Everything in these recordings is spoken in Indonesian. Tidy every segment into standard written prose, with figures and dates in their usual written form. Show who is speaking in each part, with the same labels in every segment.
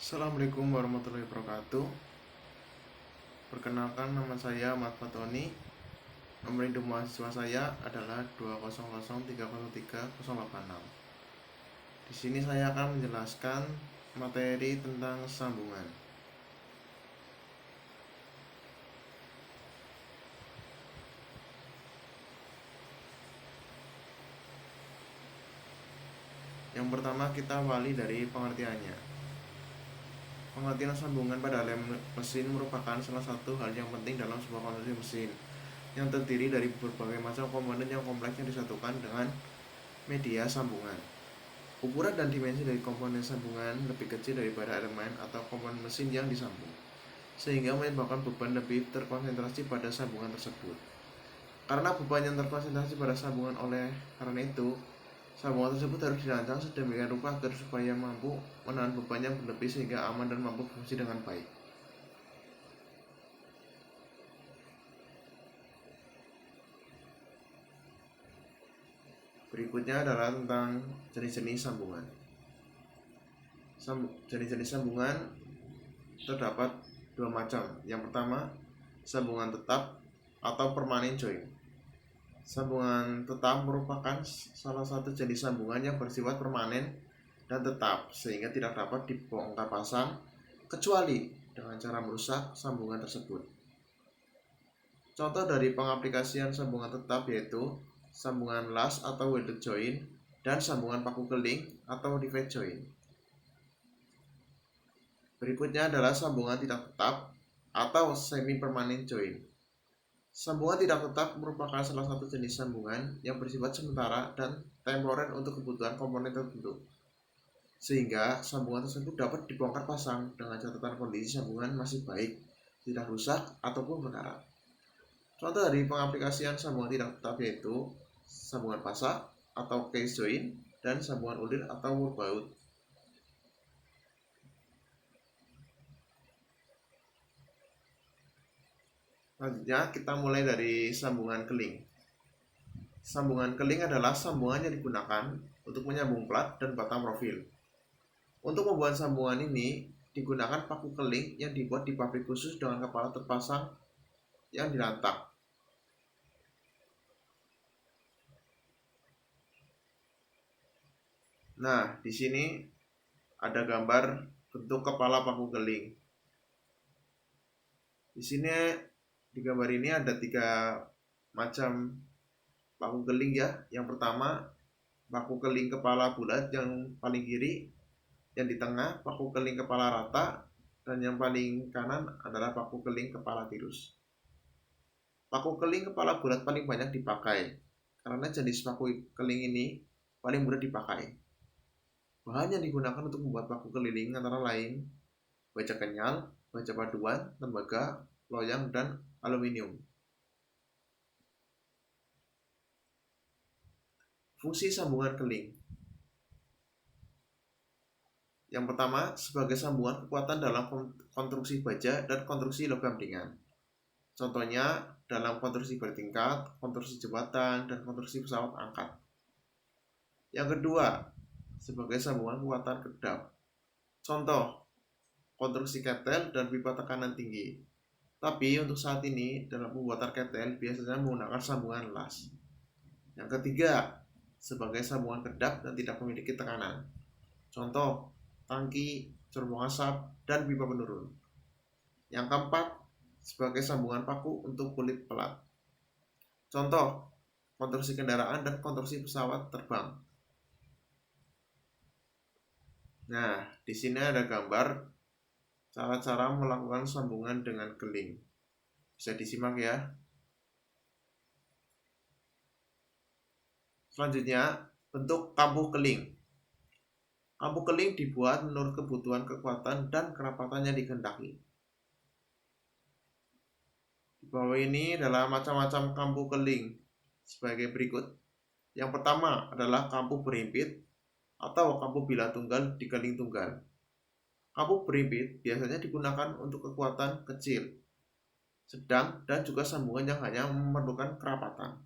Speaker 1: Assalamualaikum warahmatullahi wabarakatuh. Perkenalkan, nama saya Ahmad Fatoni. Nomor induk mahasiswa saya adalah 200303086. Di sini saya akan menjelaskan materi tentang sambungan. Yang pertama, kita awali dari pengertiannya. Pengertian sambungan pada lem mesin merupakan salah satu hal yang penting dalam sebuah konstruksi mesin, yang terdiri dari berbagai macam komponen yang kompleks yang disatukan dengan media sambungan. Ukuran dan dimensi dari komponen sambungan lebih kecil daripada elemen atau komponen mesin yang disambung, sehingga menyebabkan beban lebih terkonsentrasi pada sambungan tersebut. Karena beban yang terkonsentrasi pada sambungan, karena itu sambungan tersebut harus dirancang sedemikian rupa agar supaya mampu menahan beban yang berlebih sehingga aman dan mampu berfungsi dengan baik. Berikutnya adalah tentang jenis-jenis sambungan. Jenis-jenis sambungan terdapat dua macam. Yang pertama, sambungan tetap atau permanent joint. Sambungan tetap merupakan salah satu jenis sambungan yang bersifat permanen dan tetap, sehingga tidak dapat dibongkar pasang kecuali dengan cara merusak sambungan tersebut. Contoh dari pengaplikasian sambungan tetap yaitu sambungan las atau welded joint dan sambungan paku keling atau rivet joint. Berikutnya adalah sambungan tidak tetap atau semi permanent joint. Sambungan tidak tetap merupakan salah satu jenis sambungan yang bersifat sementara dan temporer untuk kebutuhan komponen tertentu, sehingga sambungan tersebut dapat dibongkar pasang dengan catatan kondisi sambungan masih baik, tidak rusak ataupun berkarat. Contoh dari pengaplikasian sambungan tidak tetap yaitu sambungan pasak atau case joint dan sambungan ulir atau workbout. Selanjutnya kita mulai dari sambungan keling. Sambungan keling adalah sambungan yang digunakan untuk menyambung plat dan batang profil. Untuk membuat sambungan ini digunakan paku keling yang dibuat di pabrik khusus dengan kepala terpasang yang dilantak. Nah, di sini ada gambar bentuk kepala paku keling. Di sini di gambar ini ada 3 macam paku keling ya. Yang pertama, paku keling kepala bulat yang paling kiri, yang di tengah paku keling kepala rata, dan yang paling kanan adalah paku keling kepala tirus. Paku keling kepala bulat paling banyak dipakai karena jenis paku keling ini paling mudah dipakai. Bahan yang digunakan untuk membuat paku keling antara lain baja kenyal, baja paduan, tembaga, loyang, dan aluminium. Fungsi sambungan keling. Yang pertama, sebagai sambungan kekuatan dalam konstruksi baja dan konstruksi logam ringan. Contohnya dalam konstruksi bertingkat, konstruksi jembatan, dan konstruksi pesawat angkat. Yang kedua, sebagai sambungan kekuatan kedap. Contoh, konstruksi ketel dan pipa tekanan tinggi. Tapi untuk saat ini dalam pembuatan ketel biasanya menggunakan sambungan las. Yang ketiga, sebagai sambungan kedap dan tidak memiliki tekanan. Contoh, tangki, cerobong asap, dan pipa penurun. Yang keempat, sebagai sambungan paku untuk kulit pelat. Contoh, konstruksi kendaraan dan konstruksi pesawat terbang. Nah, di sini ada gambar cara-cara melakukan sambungan dengan keling. Bisa disimak ya. Selanjutnya, bentuk kambuh keling. Kambuh keling dibuat menurut kebutuhan kekuatan dan kerapatan yang dikehendaki. Di bawah ini adalah macam-macam kambuh keling sebagai berikut. Yang pertama adalah kambuh berhimpit atau kambuh bilah tunggal di keling tunggal. Kambuh berhimpit biasanya digunakan untuk kekuatan kecil, sedang, dan juga sambungan yang hanya memerlukan kerapatan.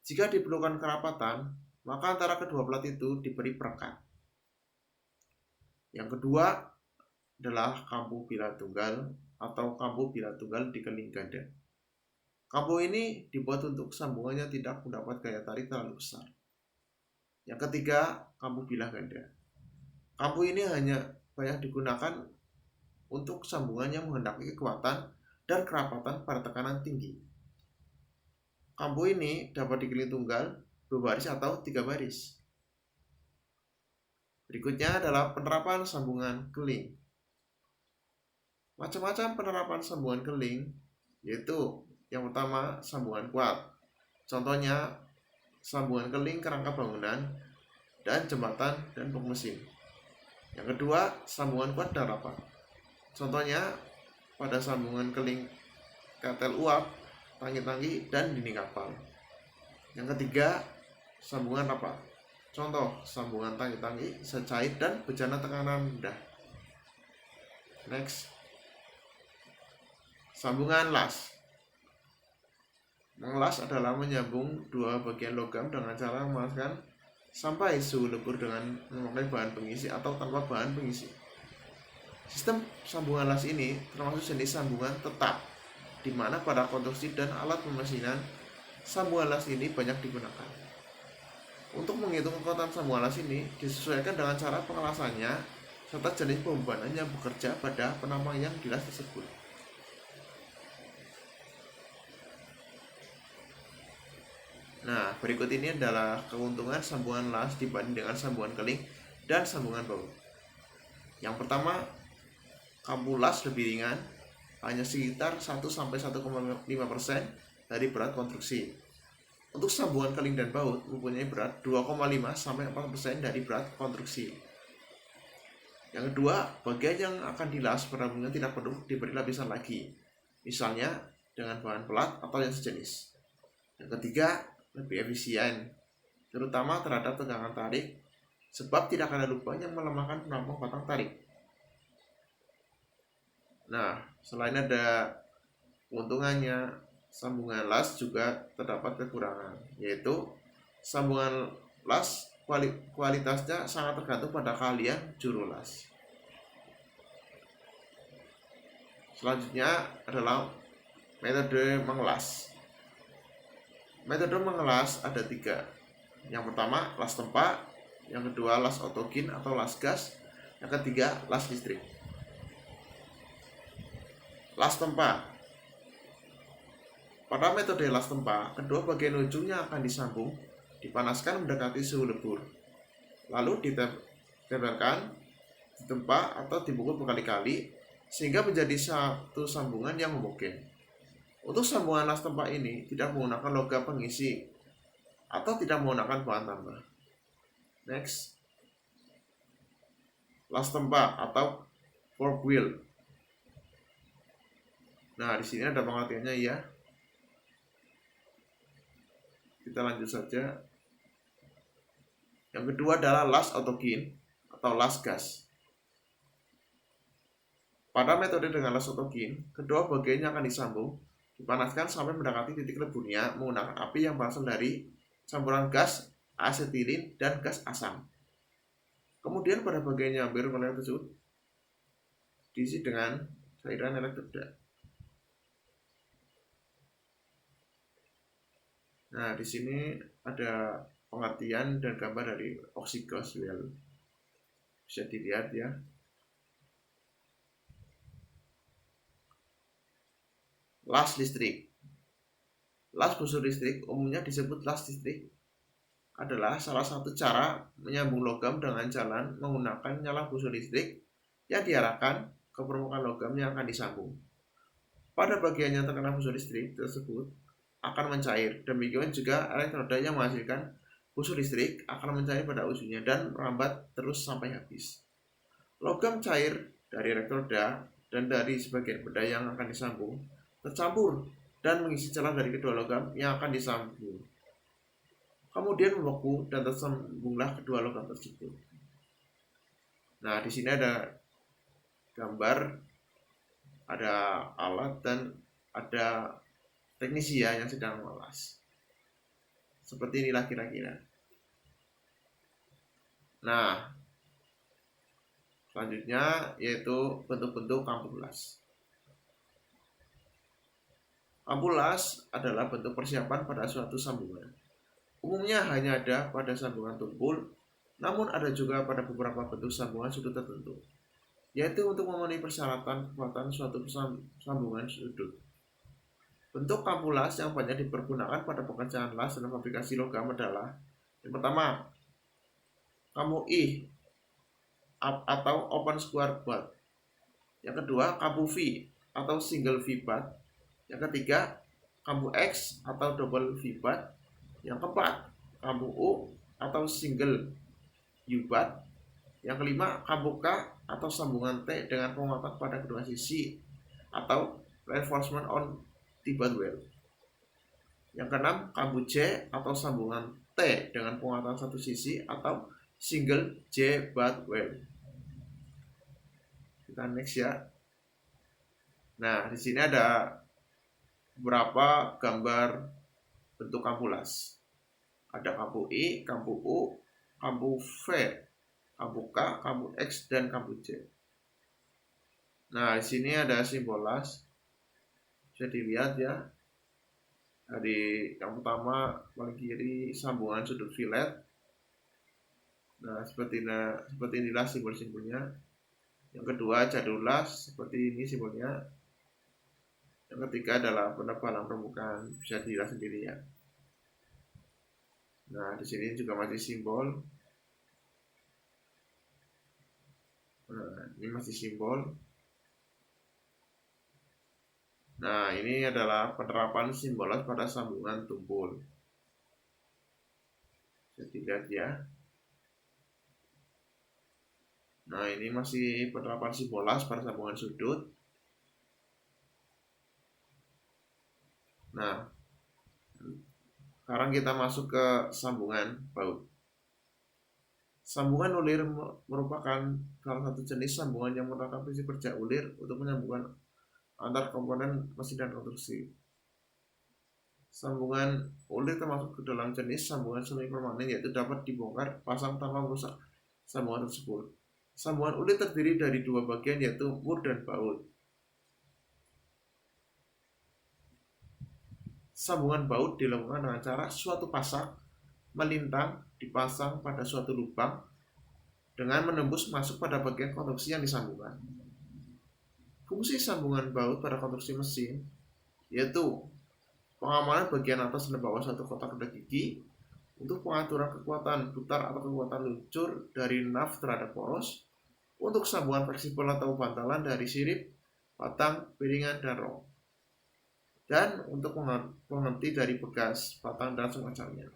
Speaker 1: Jika diperlukan kerapatan, maka antara kedua plat itu diberi perekat. Yang kedua adalah kampu bilah tunggal atau kampu bilah tunggal di keling ganda. Kampu ini dibuat untuk sambungannya tidak mendapat gaya tarik terlalu besar. Yang ketiga, kampu bilah ganda. Kampu ini hanya banyak digunakan untuk sambungan yang menghendaki kekuatan dan kerapatan pada tekanan tinggi. Kampu ini dapat dikeling tunggal, 2 baris atau 3 baris. Berikutnya adalah penerapan sambungan keling. Macam-macam penerapan sambungan keling, yaitu yang pertama sambungan kuat. Contohnya sambungan keling kerangka bangunan dan jembatan dan pok mesin. Yang kedua, sambungan kuat dan rapat. Contohnya pada sambungan keling katel uap, tangki-tangki, dan dinding kapal. Yang ketiga, sambungan rapat. Contoh, sambungan tangki-tangki, secait, dan bejana tekanan rendah. Next, sambungan las. Mengelas adalah menyambung dua bagian logam dengan cara memanaskan sampai suhu lebur dengan memakai bahan pengisi atau tanpa bahan pengisi. Sistem sambungan las ini termasuk jenis sambungan tetap, di mana pada konstruksi dan alat pemesinan sambungan las ini banyak digunakan. Untuk menghitung kekuatan sambungan las ini disesuaikan dengan cara pengelasannya serta jenis pembebanan yang bekerja pada penambang yang dilas tersebut. Nah, berikut ini adalah keuntungan sambungan las dibanding dengan sambungan keling dan sambungan baut. Yang pertama, kampu las lebih ringan, hanya sekitar 1-1,5% dari berat konstruksi. Untuk sambungan keling dan baut mempunyai berat 2,5-4% dari berat konstruksi. Yang kedua, bagian yang akan dilas penambungan tidak perlu diberi lapisan lagi, misalnya dengan bahan pelat atau yang sejenis. Yang ketiga, lebih efisien, terutama terhadap tegangan tarik, sebab tidak ada lubang yang melemahkan penampung batang tarik. Nah, selain ada keuntungannya, sambungan las juga terdapat kekurangan, yaitu sambungan las kualitasnya sangat tergantung pada keahlian juru las. Selanjutnya adalah metode mengelas. Metode mengelas ada 3. Yang pertama, las tempa. Yang kedua, las autogen atau las gas. Yang ketiga, las listrik. Las tempa. Pada metode las tempa, kedua bagian ujungnya akan disambung, dipanaskan mendekati suhu lebur, lalu ditempelkan, ditempa atau dipukul berkali-kali sehingga menjadi satu sambungan yang homogen. Untuk sambungan las tempa ini tidak menggunakan logam pengisi atau tidak menggunakan bahan tambah. Next, las tempa atau fork wheel. Nah, di sini ada pengertiannya ya. Kita lanjut saja. Yang kedua adalah las autogen atau las gas. Pada metode dengan las autogen, kedua bagiannya akan disambung, dipanaskan sampai mendekati titik leburnya menggunakan api yang berasal dari campuran gas asetilin dan gas asam. Kemudian pada bagian yang hampir oleh tersebut diisi dengan cairan elektroda. Nah, di sini ada pengertian dan gambar dari oxygas wheel. Bisa dilihat ya. Las listrik. Las busur listrik, umumnya disebut las listrik, adalah salah satu cara menyambung logam dengan jalan menggunakan nyala busur listrik yang diarahkan ke permukaan logam yang akan disambung. Pada bagian yang terkena busur listrik tersebut akan mencair. Demikian juga elektroda yang menghasilkan busur listrik akan mencair pada ujungnya dan merambat terus sampai habis. Logam cair dari elektroda dan dari sebagian benda yang akan disambung tercampur dan mengisi celah dari kedua logam yang akan disambung. Kemudian membeku dan tersambunglah kedua logam tersebut. Nah, di sini ada gambar, ada alat dan ada teknisi ya yang sedang mengelas. Seperti inilah kira-kira. Nah, Selanjutnya yaitu bentuk-bentuk kampulas. Kampulas adalah bentuk persiapan pada suatu sambungan. Umumnya hanya ada pada sambungan tumpul, namun ada juga pada beberapa bentuk sambungan sudut tertentu, yaitu untuk memenuhi persyaratan kekuatan suatu sambungan sudut. Bentuk kampulas yang banyak dipergunakan pada pekerjaan las dalam aplikasi logam adalah yang pertama, kampu I atau open square butt. Yang kedua, kampu V atau single V butt. Yang ketiga, kampu X atau double V butt. Yang keempat, kampu U atau single U butt. Yang kelima, kampu K atau sambungan T dengan penguatan pada kedua sisi atau reinforcement on T-butt weld. Yang keenam, kampu J atau sambungan T dengan penguatan satu sisi atau single J butt weld. Kita next ya. Nah, di sini ada beberapa gambar bentuk kampulas. Ada kampu I, kampu U, kampu V, kampu K, kampu X, dan kampu J. Nah, di sini ada simbol las. Bisa dilihat ya. Dari yang pertama paling kiri sambungan sudut fillet. Nah, seperti inilah simbol-simbolnya. Yang kedua jadul las, seperti ini simbolnya. Yang ketiga adalah penebalan permukaan, bisa dilihat sendiri ya. Nah, di sini juga masih simbol. Nah, ini masih simbol. Nah, ini adalah penerapan simbol las pada sambungan tumpul. Bisa dilihat ya. Nah, ini masih penerapan simbol las pada sambungan sudut. Nah, sekarang kita masuk ke sambungan baut. Sambungan ulir merupakan salah satu jenis sambungan yang merupakan prinsip kerja ulir untuk menyambungkan antar komponen mesin dan konstruksi. Sambungan ulir termasuk ke dalam jenis sambungan semi permanen, yaitu dapat dibongkar pasang tanpa merusak sambungan tersebut. Sambungan ulir terdiri dari dua bagian, yaitu mur dan baut. Sambungan baut dilakukan dengan cara suatu pasak melintang dipasang pada suatu lubang dengan menembus masuk pada bagian konstruksi yang disambungkan. Fungsi sambungan baut pada konstruksi mesin yaitu pengamanan bagian atas dan bawah satu kotak roda gigi, untuk pengaturan kekuatan putar atau kekuatan luncur dari naf terhadap poros, untuk sambungan fleksibel atau bantalan dari sirip, batang, piringan, dan rong, dan untuk penghenti dari bekas, batang, dan semacamnya.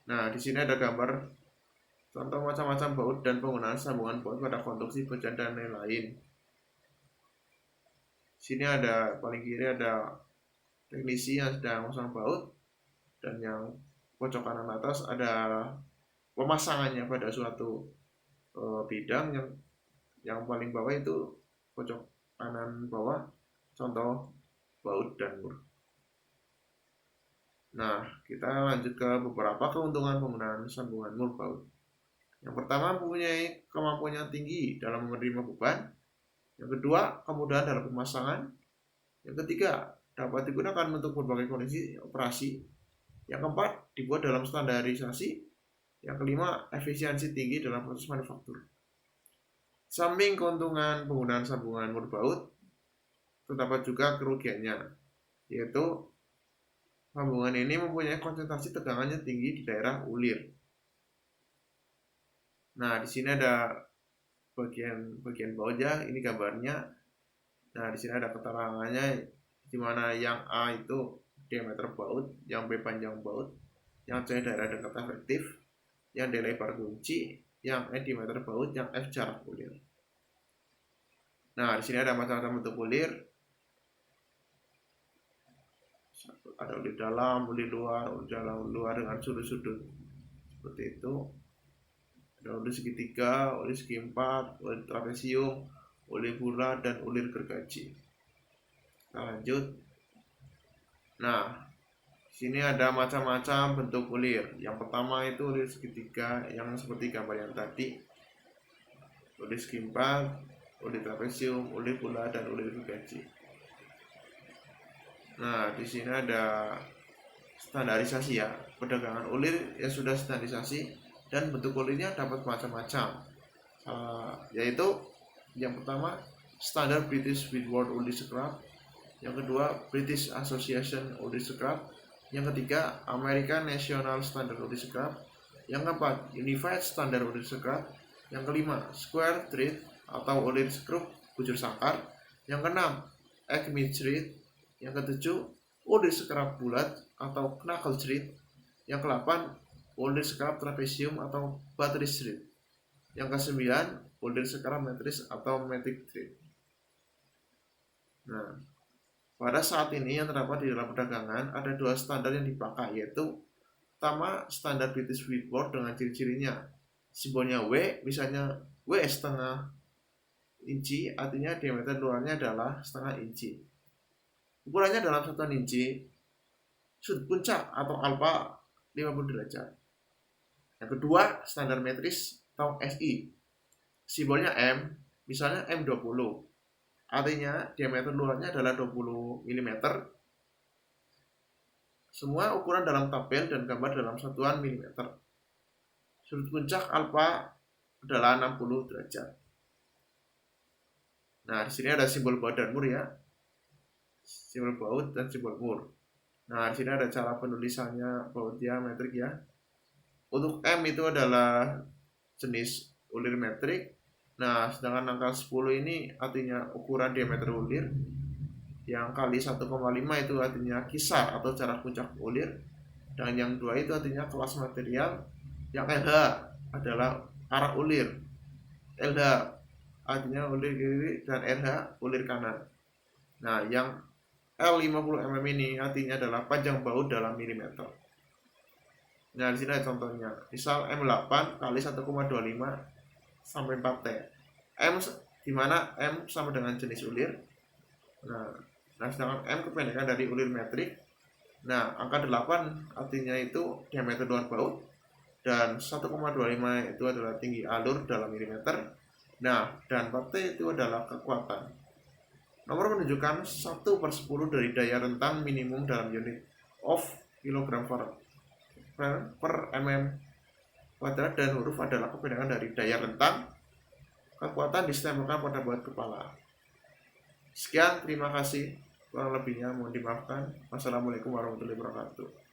Speaker 1: Nah, di sini ada gambar contoh macam-macam baut dan penggunaan sambungan baut pada konstruksi baja dan lain-lain. Sini ada paling kiri ada teknisi yang sedang memasang baut, dan yang pojok kanan atas ada pemasangannya pada suatu bidang. Yang paling bawah itu pojok kanan bawah contoh baut dan mur. Nah, kita lanjut ke beberapa keuntungan penggunaan sambungan mur baut. Yang pertama, mempunyai kemampuan yang tinggi dalam menerima beban. Yang kedua, kemudahan dalam pemasangan. Yang ketiga, dapat digunakan untuk berbagai kondisi operasi. Yang keempat, dibuat dalam standarisasi. Yang kelima, efisiensi tinggi dalam proses manufaktur. Samping keuntungan penggunaan sambungan mur baut, terdapat juga kerugiannya, yaitu sambungan ini mempunyai konsentrasi tegangan yang tinggi di daerah ulir. Nah, di sini ada bagian bawah ya, ini gambarnya. Nah, di sini ada keterangannya, di mana yang A itu diameter baut, yang B panjang baut, yang C daerah dekat efektif, yang D lebar kunci, yang E diameter baut, yang F jarak ulir. Nah, di sini ada macam-macam bentuk ulir. Ada ulir dalam, ulir luar, ulir dalam, luar dengan sudut-sudut seperti itu. Ada ulir segitiga, ulir segi empat, ulir trapesium, ulir bulat, dan ulir gergaji. Kita lanjut. Nah, sini ada macam-macam bentuk ulir. Yang pertama itu ulir segitiga, yang seperti gambar yang tadi. ulir skimpak, ulir trapesium, ulir pula, dan ulir Fibonacci. Nah, di sini ada standarisasi ya, perdagangan ulir yang sudah standarisasi dan bentuk ulirnya dapat macam-macam. Yaitu yang pertama Standard British Whitworth Ulir Scrap, yang kedua British Association Ulir Scrap, yang ketiga American National Standard Ulir Scrap, yang keempat Unified Standard Ulir Scrap, yang kelima Square Thread atau ulir skrup bujur sangkar, yang keenam Acme Thread, yang ketujuh ulir scrap bulat atau knuckle thread, yang ke-8 ulir scrap trapesium atau buttress thread, yang ke-9 ulir scrap matrix atau matic thread. Nah, pada saat ini yang terdapat di dalam perdagangan ada dua standar yang dipakai, yaitu pertama standar British Whitworth dengan ciri-cirinya. Simbolnya W, misalnya W setengah inci, artinya diameter luarnya adalah setengah inci. Ukurannya dalam 1 inci, sudut puncak atau alfa 50 derajat. Yang kedua, standar metris atau SI. Simbolnya M, misalnya M20. Artinya diameter luarnya adalah 20 mm. Semua ukuran dalam tabel dan gambar dalam satuan mm. Sudut puncak alfa adalah 60 derajat. Nah, di sini ada simbol baud dan mur ya. Simbol baud dan simbol mur. Nah, di sini ada cara penulisannya baudnya metrik ya. Untuk M itu adalah jenis ulir metrik. Nah, sedangkan angka 10 ini artinya ukuran diameter ulir. Yang kali 1,5 itu artinya kisar atau jarak puncak ulir. Dan yang 2 itu artinya kelas material. Yang LH adalah arah ulir. LH artinya ulir kiri dan RH ulir kanan. Nah, yang L50 mm ini artinya adalah panjang baut dalam milimeter. Nah, di sini ada contohnya. Misal M8 kali 1,25 sampai 4T. M di mana M sama dengan jenis ulir. Nah, sedangkan M kependekan dari ulir metrik. Nah, angka 8 artinya itu diameter luar baut dan 1,25 itu adalah tinggi alur dalam milimeter. Nah, dan 4T itu adalah kekuatan. Nomor menunjukkan 1/10 dari daya rentang minimum dalam unit of kilogram per mm kuadrat, dan huruf adalah kependekan dari daya rentang kekuatan ditempelkan pada baut kepala. Sekian, terima kasih. Kurang lebihnya mohon dimaafkan. Wassalamualaikum warahmatullahi wabarakatuh.